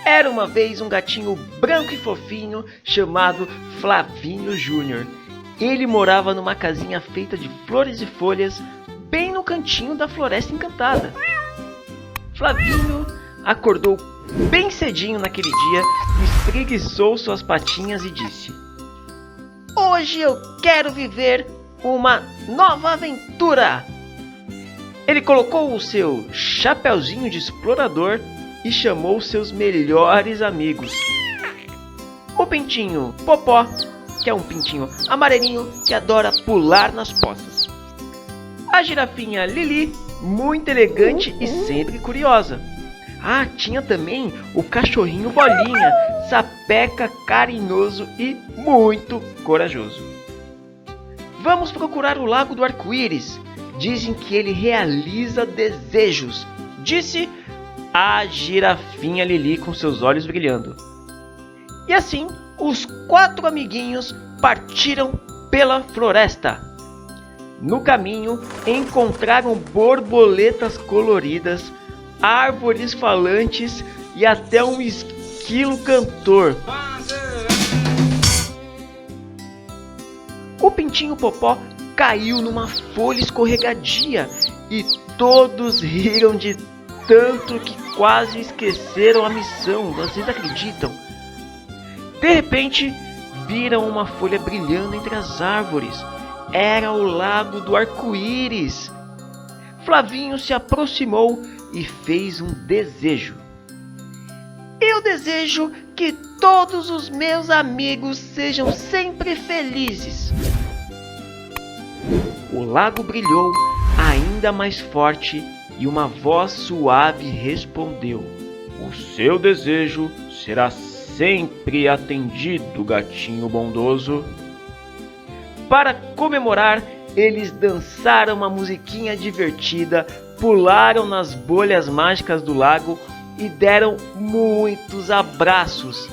Era uma vez um gatinho branco e fofinho chamado Flavinho Júnior. Ele morava numa casinha feita de flores e folhas, bem no cantinho da floresta encantada. Flavinho acordou bem cedinho naquele dia, espreguiçou suas patinhas e disse: "Hoje eu quero viver uma nova aventura!" Ele colocou o seu chapeuzinho de explorador e chamou seus melhores amigos. O pintinho Popó, que é um pintinho amarelinho que adora pular nas poças. A girafinha Lili, muito elegante e sempre curiosa. Ah, tinha também o cachorrinho Bolinha, sapeca, carinhoso e muito corajoso. Vamos procurar o Lago do Arco-Íris. Dizem que ele realiza desejos, disse a girafinha Lili com seus olhos brilhando. E assim, os 4 amiguinhos partiram pela floresta. No caminho, encontraram borboletas coloridas, árvores falantes e até um esquilo cantor. O pintinho Popó caiu numa folha escorregadia e todos riram de tanto que quase esqueceram a missão. Vocês acreditam? De repente, viram uma folha brilhando entre as árvores. Era o Lago do Arco-Íris. Flavinho se aproximou e fez um desejo. Eu desejo que todos os meus amigos sejam sempre felizes. O lago brilhou ainda mais forte e uma voz suave respondeu: "O seu desejo será sempre atendido, gatinho bondoso." Para comemorar, eles dançaram uma musiquinha divertida, pularam nas bolhas mágicas do lago e deram muitos abraços.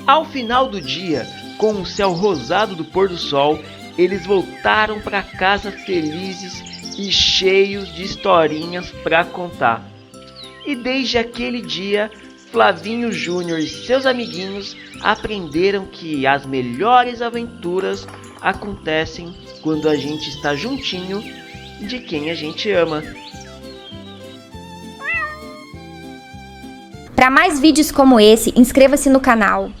Ao final do dia, com o céu rosado do pôr do sol, eles voltaram para casa felizes e cheios de historinhas para contar. E desde aquele dia, Flavinho Júnior e seus amiguinhos aprenderam que as melhores aventuras acontecem quando a gente está juntinho de quem a gente ama. Para mais vídeos como esse, inscreva-se no canal.